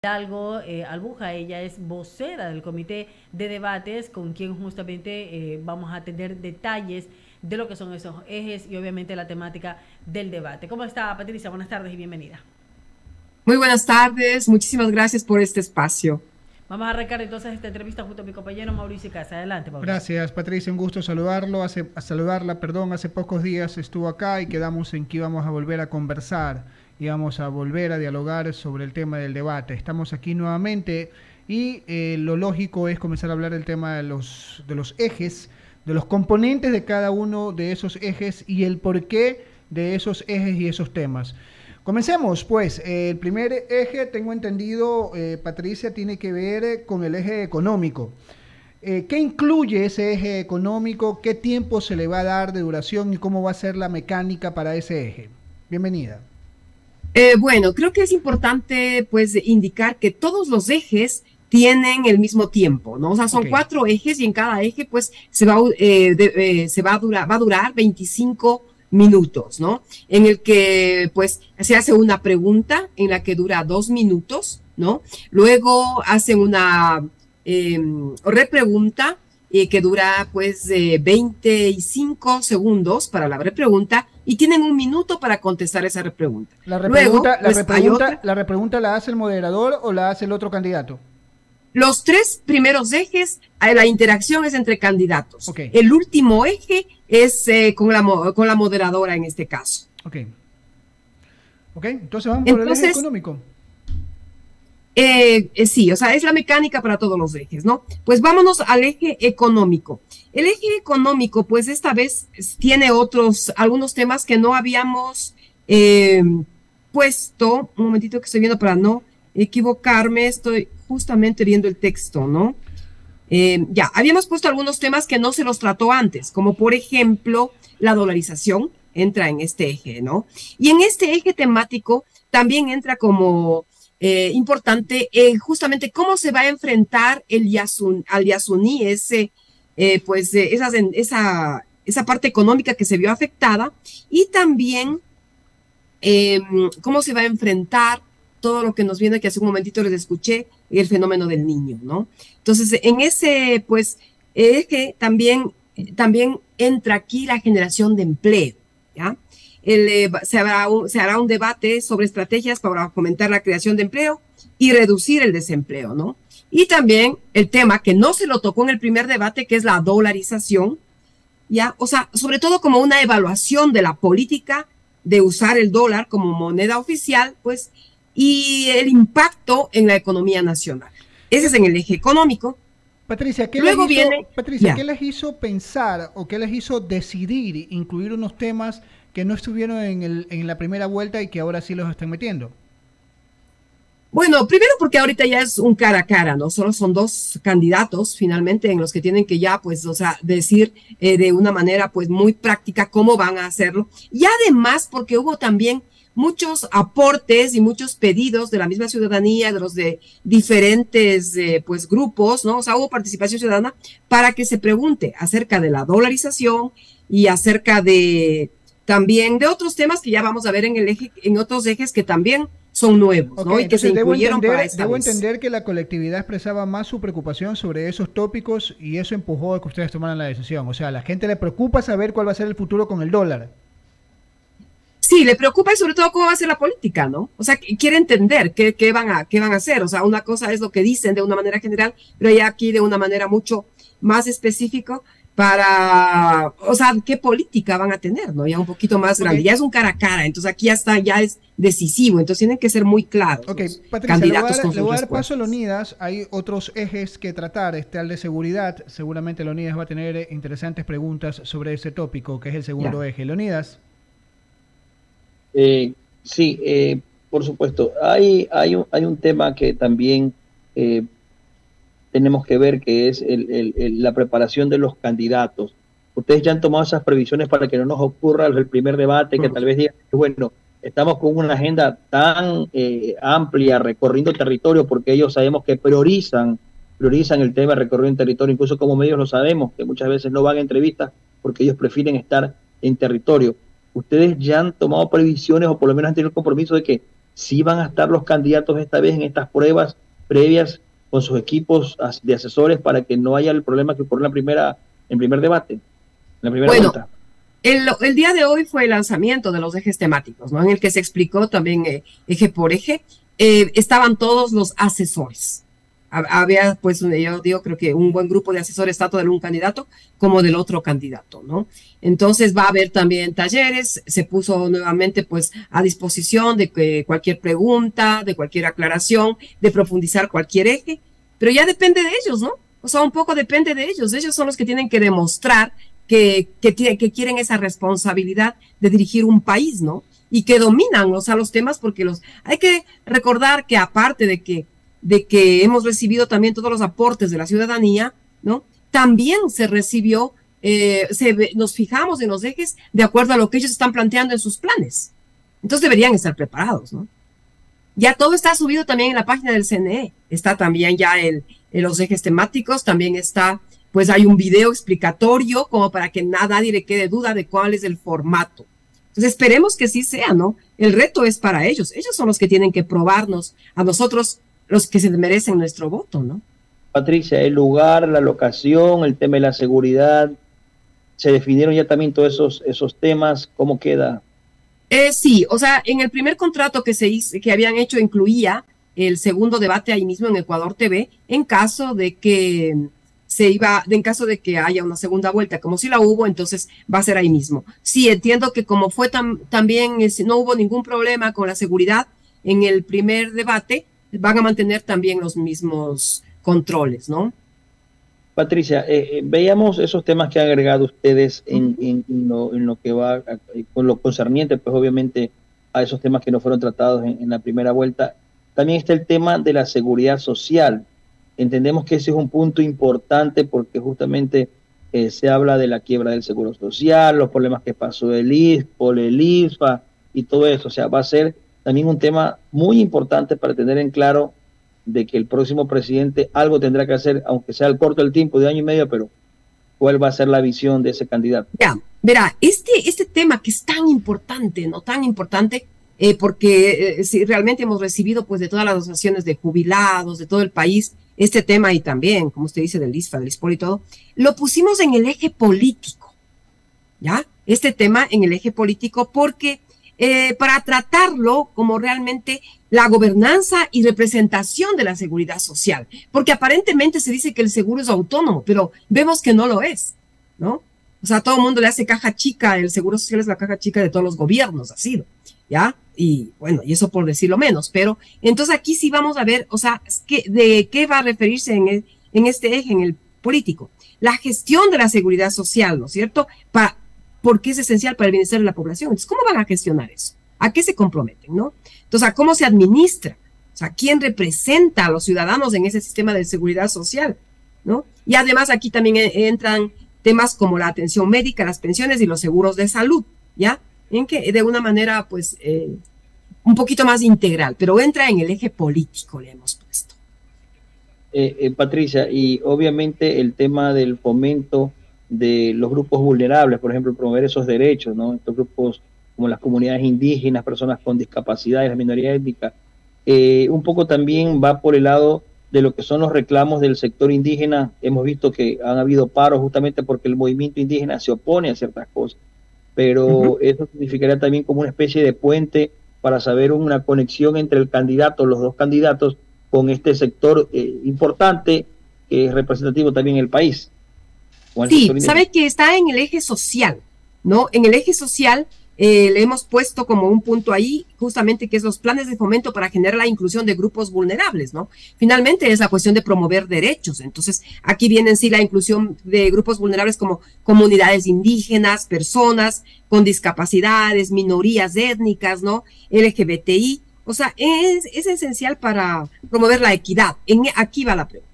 Algo, Albuja, ella es vocera del comité de debates con quien justamente vamos a tener detalles de lo que son esos ejes y obviamente la temática del debate. ¿Cómo está, Patricia? Buenas tardes y bienvenida. Muy buenas tardes, muchísimas gracias por este espacio. Vamos a arrancar entonces esta entrevista junto a mi compañero Mauricio Casa. Adelante, Mauricio. Gracias, Patricia, un gusto saludarlo. Saludarla, perdón, hace pocos días estuvo acá y quedamos en que íbamos a volver a conversar, íbamos a volver a dialogar sobre el tema del debate. Estamos aquí nuevamente y lo lógico es comenzar a hablar del tema de los ejes, de los componentes de cada uno de esos ejes y el porqué de esos ejes y esos temas. Comencemos, pues. El primer eje, tengo entendido, Patricia, tiene que ver con el eje económico. ¿Qué incluye ese eje económico? ¿Qué tiempo se le va a dar de duración y cómo va a ser la mecánica para ese eje? Bienvenida. Bueno, creo que es importante pues indicar que todos los ejes tienen el mismo tiempo, ¿no? O sea, son 4 ejes y en cada eje pues va a durar 25 minutos, ¿no? En el que pues se hace una pregunta en la que dura 2 minutos, ¿no? Luego hacen una repregunta que dura pues 25 segundos para la repregunta y tienen 1 minuto para contestar esa repregunta. ¿La repregunta la hace el moderador o la hace el otro candidato? Los 3 primeros ejes, la interacción es entre candidatos. Okay. El último eje es con la moderadora en este caso. Ok, entonces vamos por el eje económico. Sí, o sea, es la mecánica para todos los ejes, ¿no? Pues vámonos al eje económico. El eje económico, pues esta vez tiene algunos temas que no habíamos puesto. Un momentito que estoy viendo para no equivocarme, estoy justamente viendo el texto, ¿no? Ya, habíamos puesto algunos temas que no se los trató antes, como por ejemplo la dolarización entra en este eje, ¿no? Y en este eje temático también entra como importante justamente cómo se va a enfrentar al Yasuní, esa parte económica que se vio afectada y también cómo se va a enfrentar todo lo que nos viene, que hace un momentito les escuché, el fenómeno del niño, ¿no? Entonces, en ese, pues, eje también entra aquí la generación de empleo, ¿ya? Se hará un debate sobre estrategias para fomentar la creación de empleo y reducir el desempleo, ¿no? Y también el tema que no se lo tocó en el primer debate, que es la dolarización, ¿ya? O sea, sobre todo como una evaluación de la política de usar el dólar como moneda oficial, pues, y el impacto en la economía nacional. Ese es en el eje económico. Patricia, ¿qué les hizo pensar o qué les hizo decidir incluir unos temas que no estuvieron en la primera vuelta y que ahora sí los están metiendo? Bueno, primero porque ahorita ya es un cara a cara, ¿no? Solo son 2 candidatos finalmente en los que tienen que ya, pues, o sea, decir de una manera, pues, muy práctica cómo van a hacerlo. Y además porque hubo también muchos aportes y muchos pedidos de la misma ciudadanía, de los de diferentes pues grupos, ¿no? O sea, hubo participación ciudadana para que se pregunte acerca de la dolarización y acerca de también de otros temas que ya vamos a ver en otros ejes que también son nuevos, ¿no? Y que se incluyeron para esta vez. Debo entender que la colectividad expresaba más su preocupación sobre esos tópicos y eso empujó a que ustedes tomaran la decisión. O sea, a la gente le preocupa saber cuál va a ser el futuro con el dólar. Sí, le preocupa y sobre todo cómo va a ser la política, ¿no? O sea, quiere entender qué van a hacer. O sea, una cosa es lo que dicen de una manera general, pero ya aquí de una manera mucho más específica o sea, qué política van a tener, ¿no? Ya un poquito más grande. Ya es un cara a cara, entonces aquí ya es decisivo, entonces tienen que ser muy claros. Patricia, candidatos le voy a dar paso a Leonidas. Hay otros ejes que tratar, el de seguridad. Seguramente Leonidas va a tener interesantes preguntas sobre ese tópico, que es el segundo eje. Leonidas. Sí, por supuesto. Hay un tema que también tenemos que ver, que es la preparación de los candidatos. Ustedes ya han tomado esas previsiones para que no nos ocurra el primer debate, que tal vez digan, bueno, estamos con una agenda tan amplia, recorriendo territorio, porque ellos sabemos que priorizan el tema de recorriendo territorio, incluso como medios lo sabemos, que muchas veces no van a entrevistas porque ellos prefieren estar en territorio. Ustedes ya han tomado previsiones o por lo menos han tenido el compromiso de que sí van a estar los candidatos esta vez en estas pruebas previas con sus equipos de asesores para que no haya el problema que ocurrió en primer debate, en la primera vuelta. El día de hoy fue el lanzamiento de los ejes temáticos, ¿no? En el que se explicó también eje por eje. Estaban todos los asesores. Había, pues, yo digo, creo que un buen grupo de asesores, tanto de un candidato como del otro candidato, ¿no? Entonces va a haber también talleres, se puso nuevamente, pues, a disposición de que cualquier pregunta, de cualquier aclaración, de profundizar cualquier eje, pero ya depende de ellos, ¿no? O sea, un poco depende de ellos. Ellos son los que tienen que demostrar que quieren esa responsabilidad de dirigir un país, ¿no? Y que dominan, o sea, los temas, porque hay que recordar que aparte de que hemos recibido también todos los aportes de la ciudadanía, ¿no? También se recibió, nos fijamos en los ejes de acuerdo a lo que ellos están planteando en sus planes. Entonces deberían estar preparados, ¿no? Ya todo está subido también en la página del CNE. Está también ya los ejes temáticos, también está, pues hay un video explicatorio como para que nadie le quede duda de cuál es el formato. Entonces esperemos que sí sea, ¿no? El reto es para ellos. Ellos son los que tienen que probarnos a nosotros, los que se merecen nuestro voto, ¿no? Patricia, el lugar, la locación, el tema de la seguridad, ¿se definieron ya también todos esos temas? ¿Cómo queda? Sí, o sea, en el primer contrato que habían hecho incluía el segundo debate ahí mismo en Ecuador TV, en caso de que en caso de que haya una segunda vuelta, como si la hubo, entonces va a ser ahí mismo. Sí, entiendo que como fue también, no hubo ningún problema con la seguridad en el primer debate, van a mantener también los mismos controles, ¿no? Patricia, veíamos esos temas que han agregado ustedes en lo que va con lo concerniente, pues obviamente a esos temas que no fueron tratados en la primera vuelta. También está el tema de la seguridad social. Entendemos que ese es un punto importante porque justamente se habla de la quiebra del seguro social, los problemas que pasó el ISPOL, el ISFA y todo eso. O sea, va a ser también un tema muy importante para tener en claro de que el próximo presidente algo tendrá que hacer, aunque sea al corto del tiempo de año y medio, pero cuál va a ser la visión de ese candidato. Ya, verá, este tema que es tan importante, ¿no? Tan importante, porque si realmente hemos recibido pues de todas las asociaciones de jubilados, de todo el país, este tema y también, como usted dice, del ISFA, del ISPOL y todo, lo pusimos en el eje político, ¿ya? Este tema en el eje político porque para tratarlo como realmente la gobernanza y representación de la seguridad social, porque aparentemente se dice que el seguro es autónomo, pero vemos que no lo es, ¿no? O sea, todo el mundo le hace caja chica, el seguro social es la caja chica de todos los gobiernos, ha sido, ¿ya? Y bueno, y eso por decirlo menos, pero entonces aquí sí vamos a ver, o sea, de qué va a referirse en este eje, en el político. La gestión de la seguridad social, ¿no es cierto? Porque es esencial para el bienestar de la población. Entonces, ¿cómo van a gestionar eso? ¿A qué se comprometen, no? Entonces, ¿a cómo se administra? O sea, ¿quién representa a los ciudadanos en ese sistema de seguridad social, no? Y además aquí también entran temas como la atención médica, las pensiones y los seguros de salud, ¿ya? En que de una manera, pues, un poquito más integral, pero entra en el eje político, le hemos puesto. Patricia, y obviamente el tema del fomento de los grupos vulnerables, por ejemplo, promover esos derechos, ¿no? Estos grupos como las comunidades indígenas, personas con discapacidades, la minoría étnica, un poco también va por el lado de lo que son los reclamos del sector indígena. Hemos visto que han habido paros justamente porque el movimiento indígena se opone a ciertas cosas, pero eso significaría también como una especie de puente para saber una conexión entre el candidato, los dos candidatos, con este sector importante que es representativo también en el país. Sí, sabe que está en el eje social, ¿no? En el eje social le hemos puesto como un punto ahí, justamente que es los planes de fomento para generar la inclusión de grupos vulnerables, ¿no? Finalmente es la cuestión de promover derechos. Entonces, aquí viene en sí la inclusión de grupos vulnerables como comunidades indígenas, personas con discapacidades, minorías étnicas, ¿no? LGBTI. O sea, es esencial para promover la equidad. Aquí va la pregunta.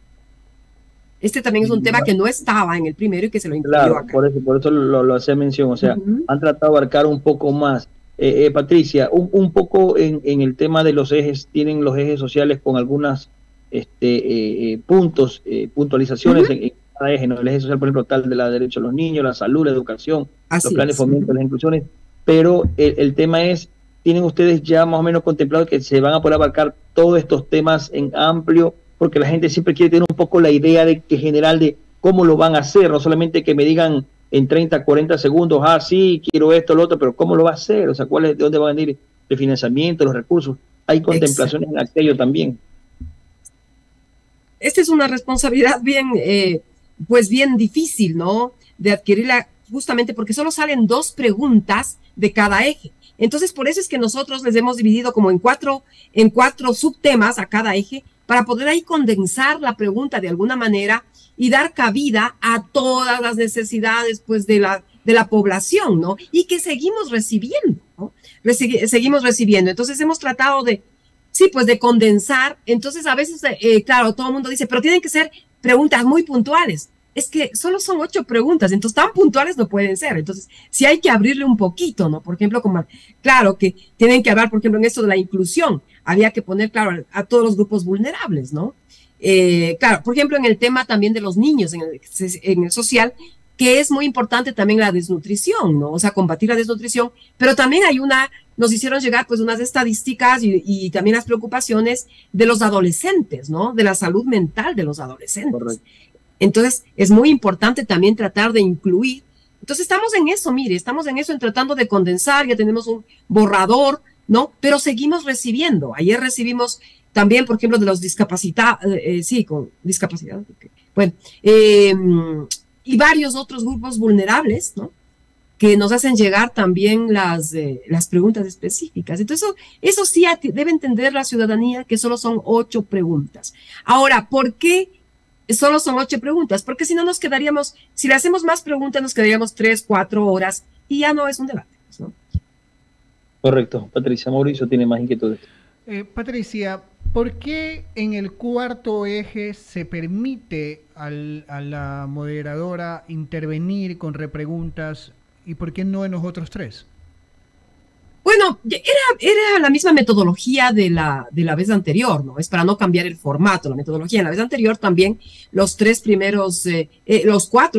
Este también es un tema que no estaba en el primero y que se lo incluyó claro, acá. Por eso lo hacía mención, o sea, han tratado de abarcar un poco más. Patricia, un poco en el tema de los ejes, tienen los ejes sociales con algunas puntualizaciones en cada eje, ¿no? El eje social, por ejemplo, tal de la derecho a los niños, la salud, la educación, los planes de fomento, las inclusiones, pero el tema es tienen ustedes ya más o menos contemplado que se van a poder abarcar todos estos temas en amplio? Porque la gente siempre quiere tener un poco la idea de que general de cómo lo van a hacer, no solamente que me digan en 30, 40 segundos, sí, quiero esto, lo otro, pero ¿cómo lo va a hacer? O sea, de dónde van a venir el financiamiento, los recursos? Hay contemplaciones en aquello también. Esta es una responsabilidad pues bien difícil, ¿no? De adquirirla, justamente porque solo salen 2 preguntas de cada eje. Entonces, por eso es que nosotros les hemos dividido como en cuatro subtemas a cada eje, para poder ahí condensar la pregunta de alguna manera y dar cabida a todas las necesidades, pues, de la población, ¿no? Y que seguimos recibiendo, ¿no? Seguimos recibiendo. Entonces, hemos tratado de, sí, pues, de condensar. Entonces, a veces, claro, todo el mundo dice, pero tienen que ser preguntas muy puntuales. Es que solo son 8 preguntas, entonces tan puntuales no pueden ser. Entonces, sí hay que abrirle un poquito, ¿no? Por ejemplo, claro que tienen que hablar, por ejemplo, en esto de la inclusión, había que poner, claro, a todos los grupos vulnerables, ¿no? Claro, por ejemplo, en el tema también de los niños, en el social, que es muy importante también la desnutrición, ¿no? O sea, combatir la desnutrición, pero también nos hicieron llegar pues unas estadísticas y también las preocupaciones de los adolescentes, ¿no? De la salud mental de los adolescentes. Correcto. Entonces, es muy importante también tratar de incluir. Entonces, estamos en eso, mire, estamos en eso, en tratando de condensar, ya tenemos un borrador, ¿no? Pero seguimos recibiendo. Ayer recibimos también, por ejemplo, de los discapacitados, sí, con discapacidad, bueno, y varios otros grupos vulnerables, ¿no? Que nos hacen llegar también las preguntas específicas. Entonces, eso sí debe entender la ciudadanía, que solo son 8 preguntas. Ahora, ¿por qué solo son 8 preguntas? Porque si no nos quedaríamos, si le hacemos más preguntas, nos quedaríamos 3, 4 horas y ya no es un debate, ¿no? Correcto. Patricia, Mauricio tiene más inquietudes. Patricia, ¿por qué en el 4.º eje se permite a la moderadora intervenir con repreguntas y por qué no en los otros 3? Bueno, era la misma metodología de la vez anterior, ¿no? Es para no cambiar el formato, la metodología. En la vez anterior también los 4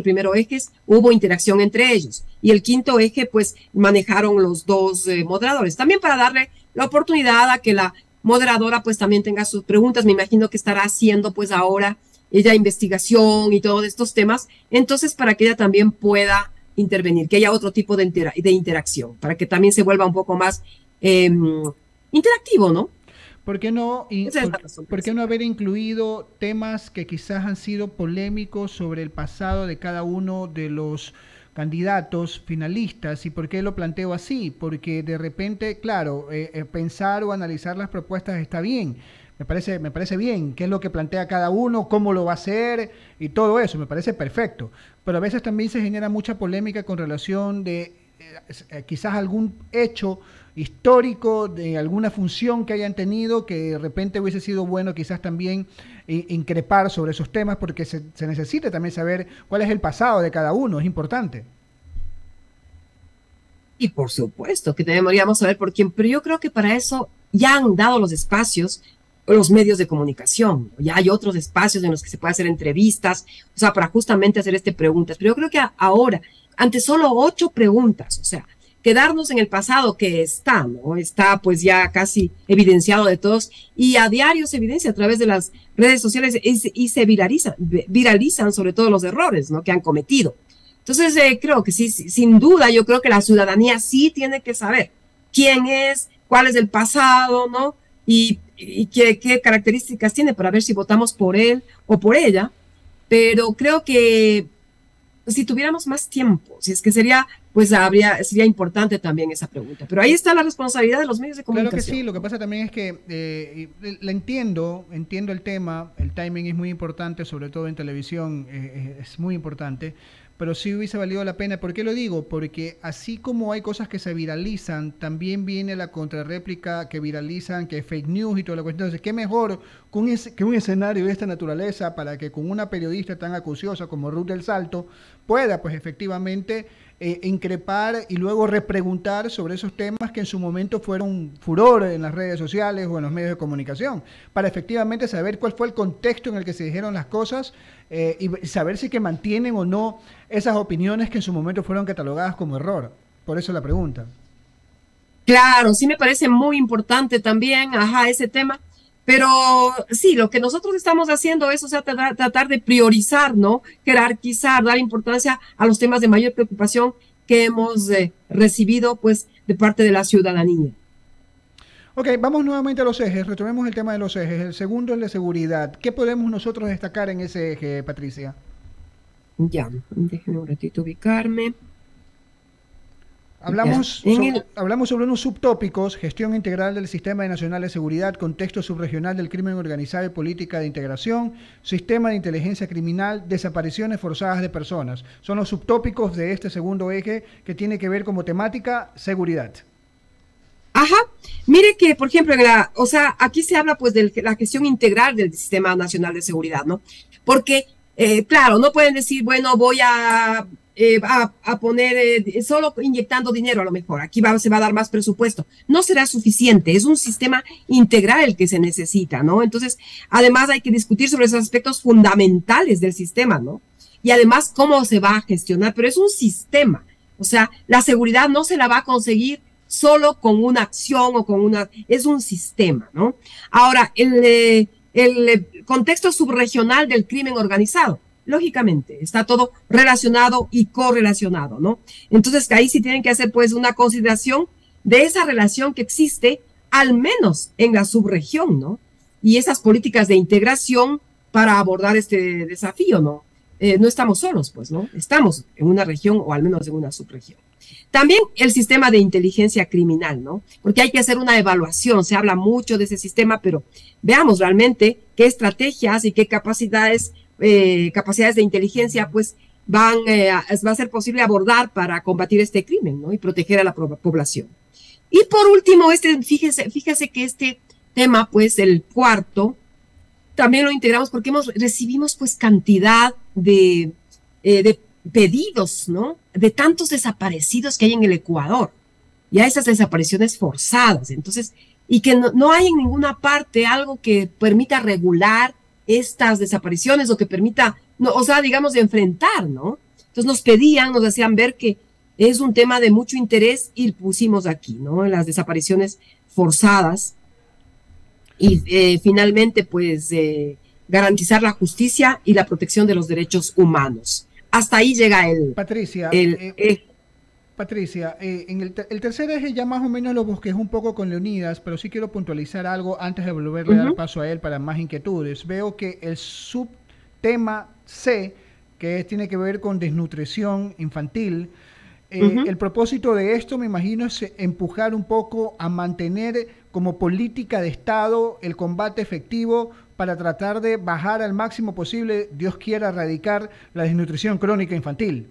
primeros ejes hubo interacción entre ellos. Y el 5.º eje, pues, manejaron los 2 moderadores. También para darle la oportunidad a que la moderadora, pues, también tenga sus preguntas. Me imagino que estará haciendo, pues, ahora ella investigación y todos estos temas. Entonces, para que ella también pueda intervenir, que haya otro tipo de interacción, para que también se vuelva un poco más interactivo, ¿no? ¿Por qué no haber incluido temas que quizás han sido polémicos sobre el pasado de cada uno de los candidatos finalistas? ¿Y por qué lo planteo así? Porque de repente, claro, pensar o analizar las propuestas está bien. Me parece bien qué es lo que plantea cada uno, cómo lo va a hacer y todo eso, me parece perfecto. Pero a veces también se genera mucha polémica con relación de quizás algún hecho histórico, de alguna función que hayan tenido, que de repente hubiese sido bueno quizás también increpar sobre esos temas, porque se necesita también saber cuál es el pasado de cada uno, es importante. Y por supuesto que deberíamos saber por quién, pero yo creo que para eso ya han dado los espacios los medios de comunicación. Ya hay otros espacios en los que se puede hacer entrevistas, o sea, para justamente hacer preguntas. Pero yo creo que ahora, ante solo 8 preguntas, o sea, quedarnos en el pasado que está, ¿no? Está pues ya casi evidenciado de todos y a diario se evidencia a través de las redes sociales y se viralizan sobre todo los errores, ¿no? Que han cometido. Entonces, creo que sí, sin duda, yo creo que la ciudadanía sí tiene que saber quién es, cuál es el pasado, ¿no? Y qué características tiene para ver si votamos por él o por ella, pero creo que si tuviéramos más tiempo, si es que sería importante también esa pregunta. Pero ahí está la responsabilidad de los medios de comunicación. Claro que sí, lo que pasa también es que la entiendo el tema, el timing es muy importante, sobre todo en televisión es muy importante, pero sí hubiese valido la pena. ¿Por qué lo digo? Porque así como hay cosas que se viralizan, también viene la contrarréplica que viralizan, que es fake news y toda la cuestión. Entonces, ¿qué mejor que un escenario de esta naturaleza para que con una periodista tan acuciosa como Ruth del Salto pueda, pues efectivamente, increpar y luego repreguntar sobre esos temas que en su momento fueron furor en las redes sociales o en los medios de comunicación, para efectivamente saber cuál fue el contexto en el que se dijeron las cosas y saber si que mantienen o no esas opiniones que en su momento fueron catalogadas como error. Por eso la pregunta. Claro, sí me parece muy importante también, ajá, ese tema. Pero sí, lo que nosotros estamos haciendo es, o sea, tratar de priorizar, ¿no? Jerarquizar, dar importancia a los temas de mayor preocupación que hemos recibido, pues, de parte de la ciudadanía. Ok, vamos nuevamente a los ejes, retomemos el tema de los ejes. El segundo es la seguridad. ¿Qué podemos nosotros destacar en ese eje, Patricia? Ya, déjenme un ratito ubicarme. Hablamos sobre unos subtópicos: gestión integral del Sistema Nacional de Seguridad, contexto subregional del crimen organizado y política de integración, sistema de inteligencia criminal, desapariciones forzadas de personas. Son los subtópicos de este segundo eje que tiene que ver como temática seguridad. Ajá, mire que, por ejemplo, o sea, aquí se habla pues de la gestión integral del Sistema Nacional de Seguridad, ¿no? Porque, claro, no pueden decir, bueno, voy a poner solo inyectando dinero a lo mejor, aquí se va a dar más presupuesto. No será suficiente, es un sistema integral el que se necesita, ¿no? Entonces, además hay que discutir sobre esos aspectos fundamentales del sistema, ¿no? Y además cómo se va a gestionar, pero es un sistema, o sea, la seguridad no se la va a conseguir solo con una acción o con es un sistema, ¿no? Ahora, el contexto subregional del crimen organizado, lógicamente, está todo relacionado y correlacionado, ¿no? Entonces, ahí sí tienen que hacer, pues, una consideración de esa relación que existe, al menos en la subregión, ¿no? Y esas políticas de integración para abordar este desafío, ¿no? No estamos solos, pues, ¿no? Estamos en una región o al menos en una subregión. También el sistema de inteligencia criminal, ¿no? Porque hay que hacer una evaluación, se habla mucho de ese sistema, pero veamos realmente qué estrategias y qué capacidades de inteligencia, pues, va a ser posible abordar para combatir este crimen, ¿no? Y proteger a la población. Y por último, fíjese que este tema, pues, el cuarto, también lo integramos porque recibimos, pues, cantidad de pedidos, ¿no? De tantos desaparecidos que hay en el Ecuador, ya esas desapariciones forzadas, entonces, y que no hay en ninguna parte algo que permita regular estas desapariciones o que permita, no, o sea, digamos, enfrentar, ¿no? Entonces nos hacían ver que es un tema de mucho interés y pusimos aquí, ¿no? Las desapariciones forzadas y finalmente, pues, garantizar la justicia y la protección de los derechos humanos. Hasta ahí llega Patricia, Patricia, en el tercer eje ya más o menos lo busqué un poco con Leonidas, pero sí quiero puntualizar algo antes de volverle a dar paso a él para más inquietudes. Veo que el subtema C, que tiene que ver con desnutrición infantil, el propósito de esto, me imagino, es empujar un poco a mantener como política de Estado el combate efectivo para tratar de bajar al máximo posible, Dios quiera, erradicar la desnutrición crónica infantil.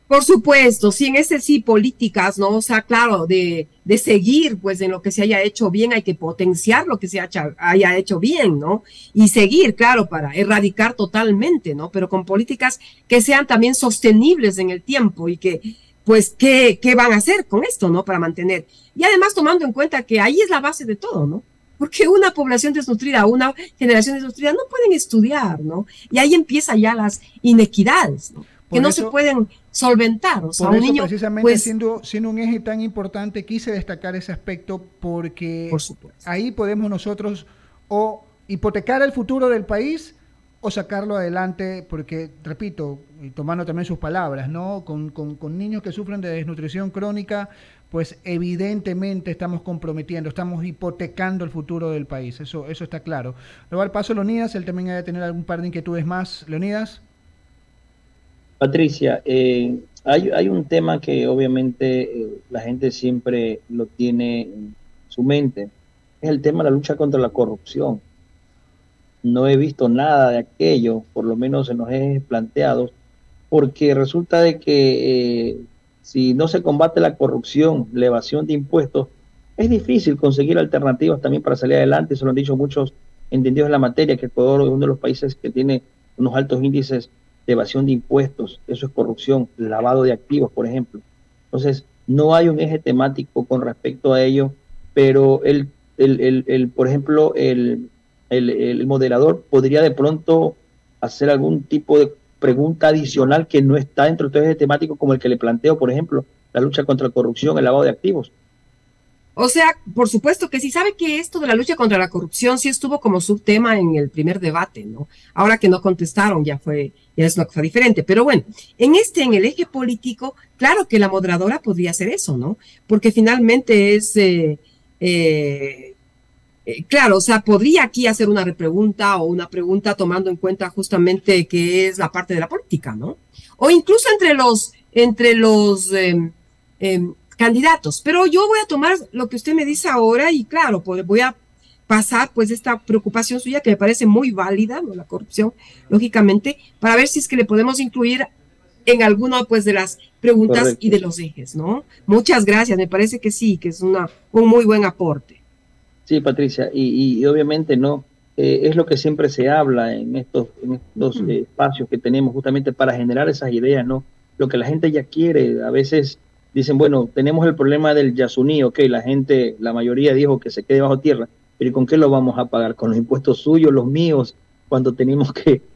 Por supuesto, sí, en ese sí, políticas, ¿no? O sea, claro, de seguir, pues, en lo que se haya hecho bien, hay que potenciar lo que se haya hecho bien, ¿no? Y seguir, claro, para erradicar totalmente, ¿no? Pero con políticas que sean también sostenibles en el tiempo y que, pues, ¿qué van a hacer con esto, ¿no? Para mantener. Y además tomando en cuenta que ahí es la base de todo, ¿no? Porque una población desnutrida, una generación desnutrida no pueden estudiar, ¿no? Y ahí empiezan ya las inequidades, ¿no? Que no se pueden solventar. O sea, por un eso, niño, precisamente, pues, siendo un eje tan importante, quise destacar ese aspecto porque ahí podemos nosotros o hipotecar el futuro del país o sacarlo adelante, porque, repito, y tomando también sus palabras, ¿no? Con niños que sufren de desnutrición crónica, pues evidentemente estamos comprometiendo, estamos hipotecando el futuro del país, eso está claro. Luego al paso, Leonidas, él también debe tener algún par de inquietudes más. Leonidas. Patricia, hay un tema que obviamente la gente siempre lo tiene en su mente, es el tema de la lucha contra la corrupción. No he visto nada de aquello, por lo menos en los ejes planteados, porque resulta de que si no se combate la corrupción, la evasión de impuestos, es difícil conseguir alternativas también para salir adelante. Eso lo han dicho muchos entendidos en la materia, que Ecuador es uno de los países que tiene unos altos índices de evasión de impuestos. Eso es corrupción, lavado de activos, por ejemplo. Entonces, no hay un eje temático con respecto a ello, pero por ejemplo, el moderador podría de pronto hacer algún tipo de pregunta adicional que no está dentro de este eje temático, como el que le planteo, por ejemplo, la lucha contra la corrupción, el lavado de activos. O sea, por supuesto que sí. Sabe que esto de la lucha contra la corrupción sí estuvo como subtema en el primer debate, ¿no? Ahora que no contestaron ya es una cosa diferente. Pero bueno, en el eje político, claro que la moderadora podría hacer eso, ¿no? Porque finalmente claro, o sea, podría aquí hacer una repregunta o una pregunta tomando en cuenta justamente que es la parte de la política, ¿no? O incluso entre los candidatos. Pero yo voy a tomar lo que usted me dice ahora y claro, pues voy a pasar pues esta preocupación suya que me parece muy válida, ¿no? La corrupción, lógicamente, para ver si es que le podemos incluir en alguna pues de las preguntas. Correcto. Y de los ejes, ¿no? Muchas gracias, me parece que sí, que es un muy buen aporte. Sí, Patricia, y obviamente no, es lo que siempre se habla en estos espacios que tenemos justamente para generar esas ideas, ¿no? Lo que la gente ya quiere, a veces dicen, bueno, tenemos el problema del Yasuní, ok, la mayoría dijo que se quede bajo tierra, pero ¿y con qué lo vamos a pagar? ¿Con los impuestos suyos, los míos? Cuando tenemos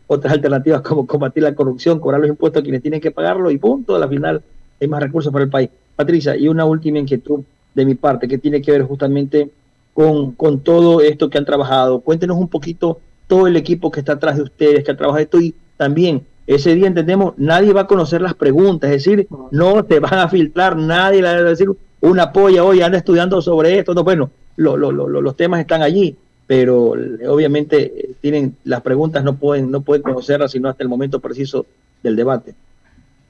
otras alternativas como combatir la corrupción, cobrar los impuestos a quienes tienen que pagarlo y punto, al final hay más recursos para el país. Patricia, y una última inquietud de mi parte que tiene que ver justamente con todo esto que han trabajado. Cuéntenos un poquito todo el equipo que está atrás de ustedes, que ha trabajado esto, y también ese día entendemos, nadie va a conocer las preguntas, es decir, no te van a filtrar, nadie le va a decir una polla, oye, anda estudiando sobre esto, no, bueno, los temas están allí, pero obviamente las preguntas no pueden conocerlas sino hasta el momento preciso del debate.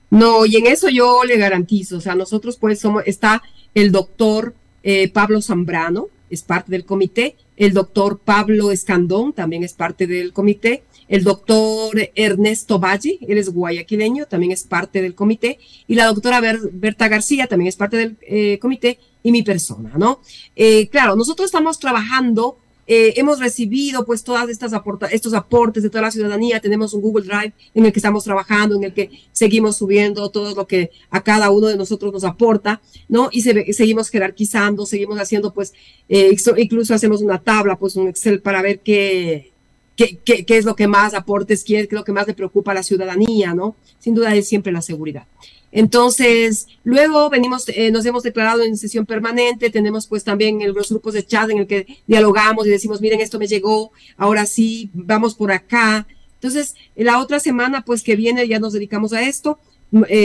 No, y en eso yo le garantizo, o sea, nosotros pues está el doctor Pablo Zambrano, es parte del comité, el doctor Pablo Escandón también es parte del comité, el doctor Ernesto Valle, él es guayaquileño, también es parte del comité, y la doctora Berta García también es parte del comité, y mi persona, ¿no? Claro, nosotros estamos trabajando, hemos recibido pues todas estos aportes de toda la ciudadanía, tenemos un Google Drive en el que estamos trabajando, en el que seguimos subiendo todo lo que a cada uno de nosotros nos aporta, ¿no? Y seguimos jerarquizando, seguimos haciendo pues, incluso hacemos una tabla, pues un Excel para ver qué es lo que más aportes quiere, qué es lo que más le preocupa a la ciudadanía, ¿no? Sin duda es siempre la seguridad. Entonces, luego nos hemos declarado en sesión permanente, tenemos pues también los grupos de chat en el que dialogamos y decimos, miren, esto me llegó, ahora sí, vamos por acá. Entonces, la otra semana pues que viene ya nos dedicamos a esto,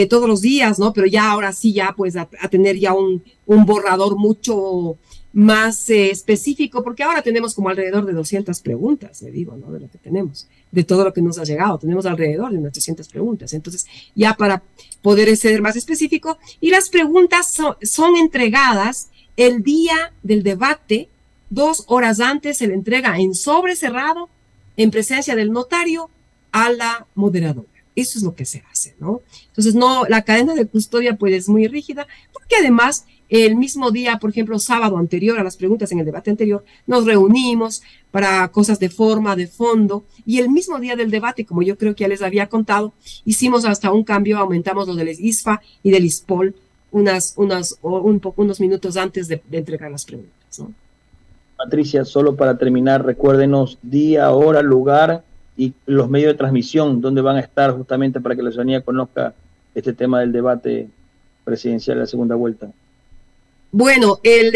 todos los días, ¿no? Pero ya ahora sí, ya pues a tener ya un borrador mucho más específico, porque ahora tenemos como alrededor de 200 preguntas, le digo, ¿no? De lo que tenemos, de todo lo que nos ha llegado, tenemos alrededor de unas 300 preguntas, entonces ya para poder ser más específico, y las preguntas son entregadas el día del debate, 2 horas antes se le entrega en sobre cerrado, en presencia del notario, a la moderadora. Eso es lo que se hace, ¿no? Entonces, no, la cadena de custodia pues es muy rígida, porque además el mismo día, por ejemplo, sábado anterior a las preguntas en el debate anterior, nos reunimos para cosas de forma, de fondo, y el mismo día del debate, como yo creo que ya les había contado, hicimos hasta un cambio, aumentamos lo del ISFA y del ISPOL unos minutos antes de entregar las preguntas, ¿no? Patricia, solo para terminar, recuérdenos día, hora, lugar y los medios de transmisión, donde van a estar justamente para que la ciudadanía conozca este tema del debate presidencial de la segunda vuelta. Bueno, el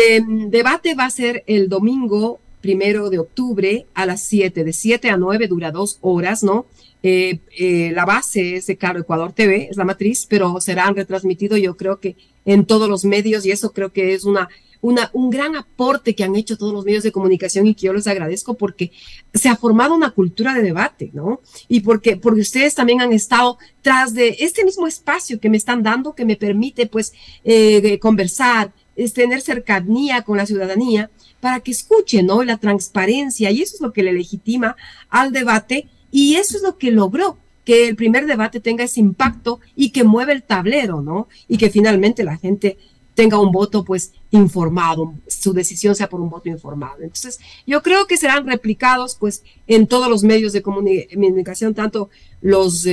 debate va a ser el domingo 1 de octubre a las 7, de 7 a 9, dura 2 horas, ¿no? La base es de Claro Ecuador TV, es la matriz, pero serán retransmitidos yo creo que en todos los medios, y eso creo que es un gran aporte que han hecho todos los medios de comunicación y que yo les agradezco porque se ha formado una cultura de debate, ¿no? Y porque ustedes también han estado tras de este mismo espacio que me están dando, que me permite pues conversar, tener cercanía con la ciudadanía para que escuchen, ¿no? La transparencia, y eso es lo que le legitima al debate, y eso es lo que logró que el primer debate tenga ese impacto y que mueva el tablero, ¿no? Y que finalmente la gente tenga un voto pues informado, su decisión sea por un voto informado. Entonces, yo creo que serán replicados pues en todos los medios de comunicación, tanto los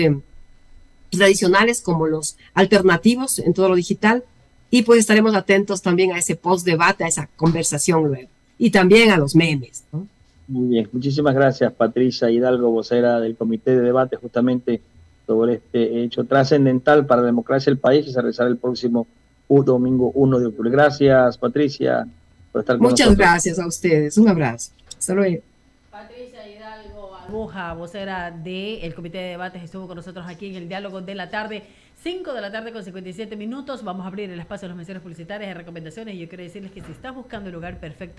tradicionales como los alternativos, en todo lo digital, y pues estaremos atentos también a ese post-debate, a esa conversación luego, y también a los memes, ¿no? Muy bien, muchísimas gracias, Patricia Hidalgo, vocera del Comité de Debate, justamente sobre este hecho trascendental para la democracia del país, que se realizará el próximo domingo 1 de octubre. Gracias, Patricia, por estar con Muchas nosotros. gracias a ustedes. Un abrazo. Hasta luego. Patricia Hidalgo Aguja, vocera del Comité de Debates, estuvo con nosotros aquí en el Diálogo de la Tarde, 5 de la tarde con 57 minutos. Vamos a abrir el espacio a los mensajes publicitarios y recomendaciones. Y yo quiero decirles que si estás buscando el lugar perfecto